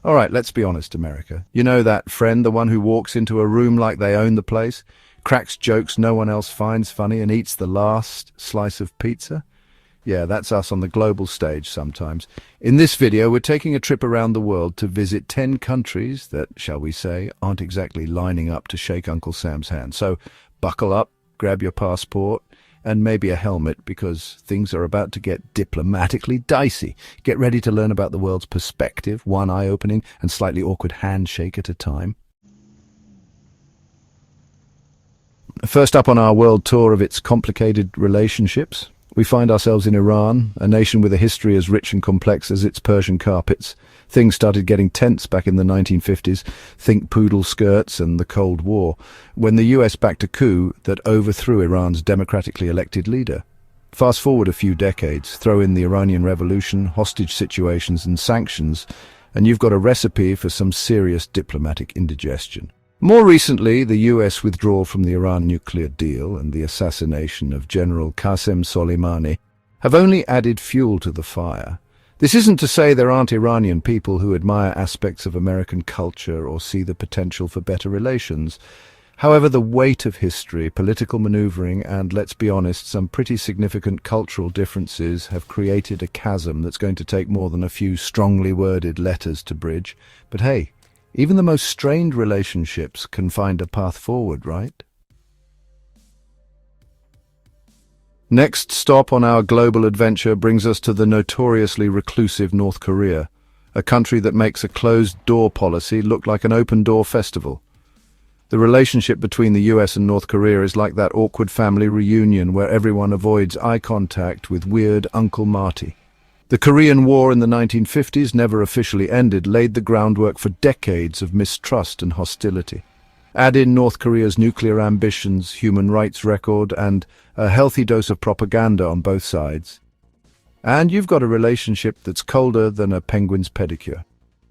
All right, let's be honest, America. You know that friend, the one who walks into a room like they own the place, cracks jokes no one else finds funny, and eats the last slice of pizza? Yeah, that's us on the global stage sometimes. In this video, we're taking a trip around the world to visit 10 countries that, shall we say, aren't exactly lining up to shake Uncle Sam's hand. So buckle up, grab your passport, and maybe a helmet, because things are about to get diplomatically dicey. Get ready to learn about the world's perspective, one eye-opening and slightly awkward handshake at a time. First up on our world tour of its complicated relationships, we find ourselves in Iran, a nation with a history as rich and complex as its Persian carpets. Things started getting tense back in the 1950s, think poodle skirts and the Cold War, when the US backed a coup that overthrew Iran's democratically elected leader. Fast forward a few decades, throw in the Iranian Revolution, hostage situations and sanctions, and you've got a recipe for some serious diplomatic indigestion. More recently, the US withdrawal from the Iran nuclear deal and the assassination of General Qasem Soleimani have only added fuel to the fire. This isn't to say there aren't Iranian people who admire aspects of American culture or see the potential for better relations. However, the weight of history, political maneuvering, and, let's be honest, some pretty significant cultural differences have created a chasm that's going to take more than a few strongly worded letters to bridge. But hey, even the most strained relationships can find a path forward, right? Next stop on our global adventure brings us to the notoriously reclusive North Korea, a country that makes a closed-door policy look like an open-door festival. The relationship between the US and North Korea is like that awkward family reunion where everyone avoids eye contact with weird Uncle Marty. The Korean War in the 1950s, never officially ended, laid the groundwork for decades of mistrust and hostility. Add in North Korea's nuclear ambitions, human rights record, and a healthy dose of propaganda on both sides, and you've got a relationship that's colder than a penguin's pedicure.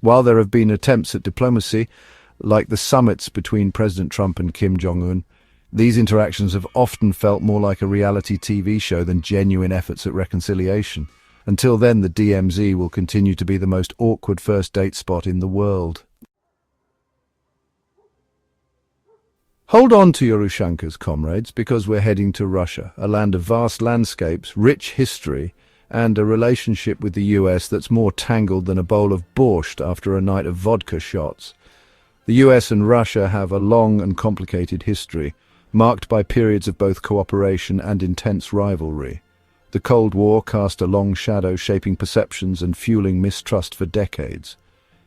While there have been attempts at diplomacy, like the summits between President Trump and Kim Jong-un, these interactions have often felt more like a reality TV show than genuine efforts at reconciliation. Until then, the DMZ will continue to be the most awkward first date spot in the world. Hold on to your Ushankas, comrades, because we're heading to Russia, a land of vast landscapes, rich history, and a relationship with the US that's more tangled than a bowl of borscht after a night of vodka shots. The US and Russia have a long and complicated history, marked by periods of both cooperation and intense rivalry. The Cold War cast a long shadow, shaping perceptions and fueling mistrust for decades.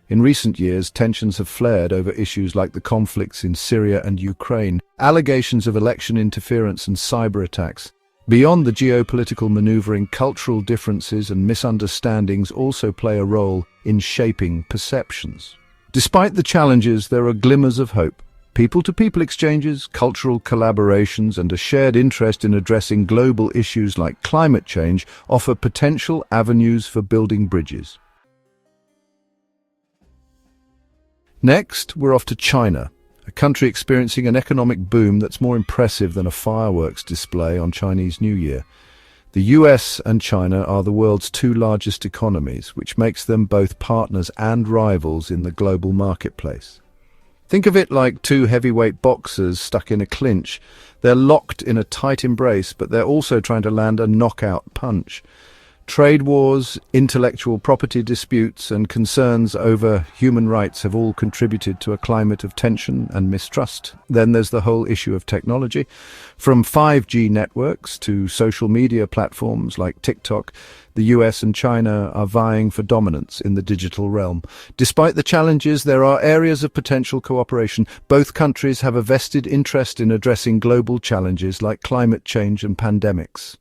In recent years, tensions have flared over issues like the conflicts in Syria and Ukraine, allegations of election interference and cyber attacks. Beyond the geopolitical maneuvering, cultural differences and misunderstandings also play a role in shaping perceptions. Despite the challenges, there are glimmers of hope. People-to-people exchanges, cultural collaborations, and a shared interest in addressing global issues like climate change offer potential avenues for building bridges. Next, we're off to China, a country experiencing an economic boom that's more impressive than a fireworks display on Chinese New Year. The US and China are the world's two largest economies, which makes them both partners and rivals in the global marketplace. Think of it like two heavyweight boxers stuck in a clinch. They're locked in a tight embrace, but they're also trying to land a knockout punch. Trade wars, intellectual property disputes, and concerns over human rights have all contributed to a climate of tension and mistrust. Then there's the whole issue of technology. From 5G networks to social media platforms like TikTok, the US and China are vying for dominance in the digital realm. Despite the challenges, there are areas of potential cooperation. Both countries have a vested interest in addressing global challenges like climate change and pandemics.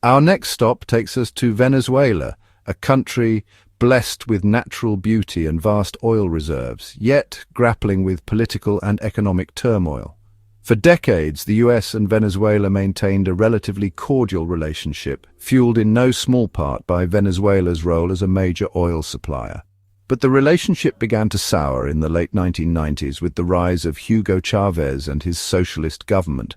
Our next stop takes us to Venezuela, a country blessed with natural beauty and vast oil reserves, yet grappling with political and economic turmoil. For decades, the US and Venezuela maintained a relatively cordial relationship, fueled in no small part by Venezuela's role as a major oil supplier. But the relationship began to sour in the late 1990s with the rise of Hugo Chavez and his socialist government.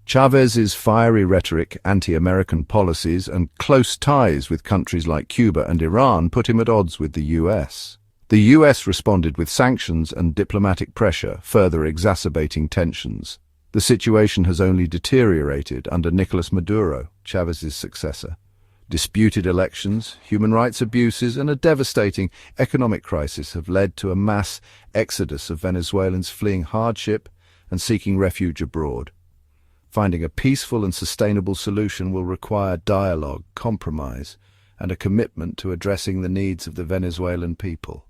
Chávez's fiery rhetoric, anti-American policies, and close ties with countries like Cuba and Iran put him at odds with the US. The US responded with sanctions and diplomatic pressure, further exacerbating tensions. The situation has only deteriorated under Nicolas Maduro, Chávez's successor. Disputed elections, human rights abuses, and a devastating economic crisis have led to a mass exodus of Venezuelans fleeing hardship and seeking refuge abroad. Finding a peaceful and sustainable solution will require dialogue, compromise, and a commitment to addressing the needs of the Venezuelan people.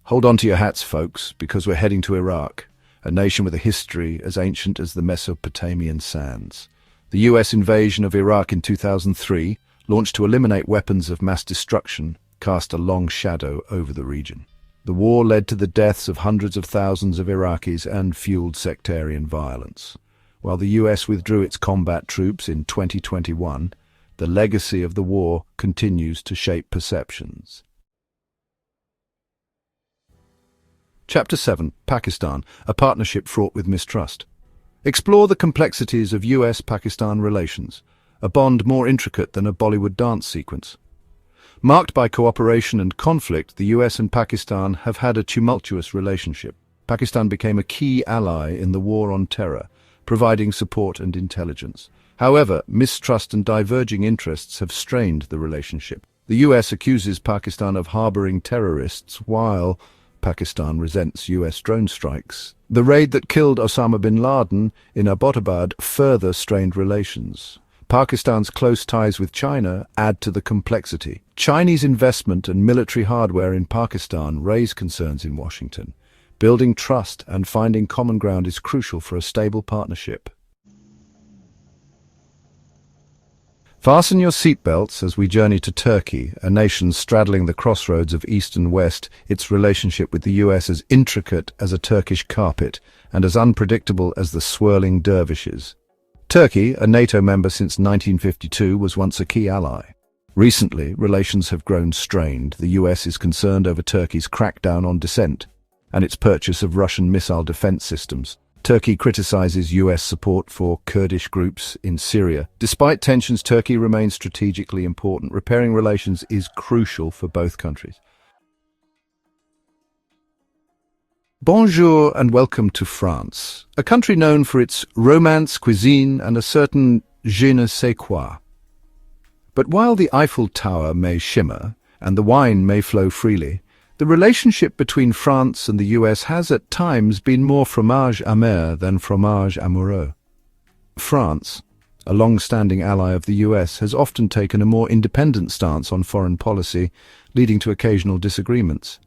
Hold on to your hats, folks, because we're heading to Iraq, a nation with a history as ancient as the Mesopotamian sands. The US invasion of Iraq in 2003, launched to eliminate weapons of mass destruction, cast a long shadow over the region. The war led to the deaths of hundreds of thousands of Iraqis and fueled sectarian violence. While the US withdrew its combat troops in 2021, the legacy of the war continues to shape perceptions. Chapter 7. Pakistan, a partnership fraught with mistrust. Explore the complexities of US-Pakistan relations, a bond more intricate than a Bollywood dance sequence. Marked by cooperation and conflict, the US and Pakistan have had a tumultuous relationship. Pakistan became a key ally in the war on terror, providing support and intelligence. However, mistrust and diverging interests have strained the relationship. The US accuses Pakistan of harboring terrorists, while Pakistan resents US drone strikes. The raid that killed Osama bin Laden in Abbottabad further strained relations. Pakistan's close ties with China add to the complexity. Chinese investment and military hardware in Pakistan raise concerns in Washington. Building trust and finding common ground is crucial for a stable partnership. Fasten your seatbelts as we journey to Turkey, a nation straddling the crossroads of East and West, its relationship with the US as intricate as a Turkish carpet and as unpredictable as the swirling dervishes. Turkey, a NATO member since 1952, was once a key ally. Recently, relations have grown strained. The US is concerned over Turkey's crackdown on dissent and its purchase of Russian missile defense systems. Turkey criticizes US support for Kurdish groups in Syria. Despite tensions, Turkey remains strategically important. Repairing relations is crucial for both countries. Bonjour and welcome to France, a country known for its romance, cuisine, and a certain je ne sais quoi. But while the Eiffel Tower may shimmer and the wine may flow freely, the relationship between France and the US has at times been more fromage amer than fromage amoureux. France, a long-standing ally of the US, has often taken a more independent stance on foreign policy, leading to occasional disagreements.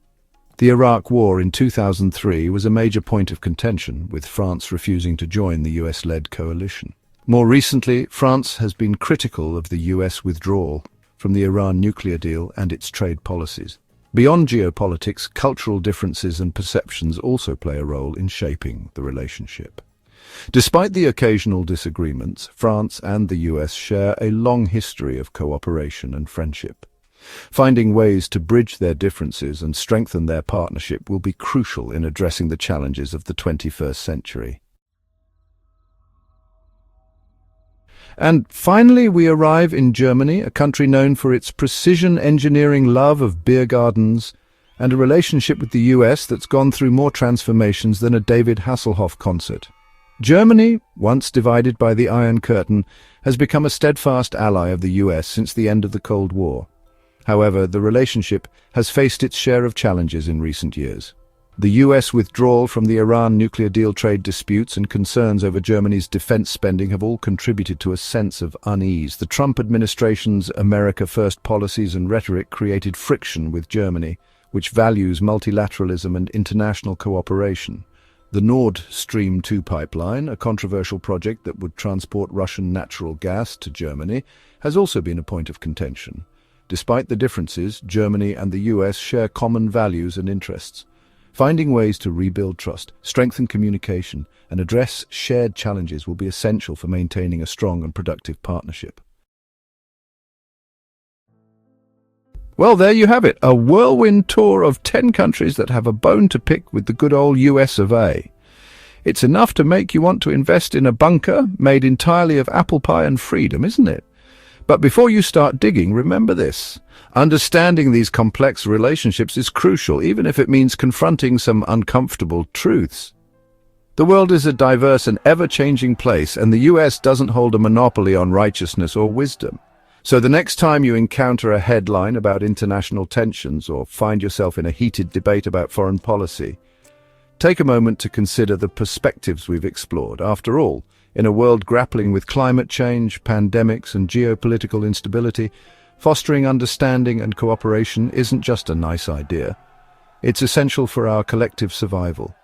The Iraq War in 2003 was a major point of contention, with France refusing to join the US-led coalition. More recently, France has been critical of the US withdrawal from the Iran nuclear deal and its trade policies. Beyond geopolitics, cultural differences and perceptions also play a role in shaping the relationship. Despite the occasional disagreements, France and the US share a long history of cooperation and friendship. Finding ways to bridge their differences and strengthen their partnership will be crucial in addressing the challenges of the 21st century. And finally, we arrive in Germany, a country known for its precision engineering love of beer gardens and a relationship with the US that's gone through more transformations than a David Hasselhoff concert. Germany, once divided by the Iron Curtain, has become a steadfast ally of the US since the end of the Cold War. However, the relationship has faced its share of challenges in recent years. The US withdrawal from the Iran nuclear deal, trade disputes, and concerns over Germany's defense spending have all contributed to a sense of unease. The Trump administration's America First policies and rhetoric created friction with Germany, which values multilateralism and international cooperation. The Nord Stream 2 pipeline, a controversial project that would transport Russian natural gas to Germany, has also been a point of contention. Despite the differences, Germany and the US share common values and interests. Finding ways to rebuild trust, strengthen communication, and address shared challenges will be essential for maintaining a strong and productive partnership. Well, there you have it, a whirlwind tour of 10 countries that have a bone to pick with the good old US of A. It's enough to make you want to invest in a bunker made entirely of apple pie and freedom, isn't it? But before you start digging, remember this. Understanding these complex relationships is crucial, even if it means confronting some uncomfortable truths. The world is a diverse and ever-changing place, and the US doesn't hold a monopoly on righteousness or wisdom. So the next time you encounter a headline about international tensions or find yourself in a heated debate about foreign policy, take a moment to consider the perspectives we've explored. After all, in a world grappling with climate change, pandemics, and geopolitical instability, fostering understanding and cooperation isn't just a nice idea. It's essential for our collective survival.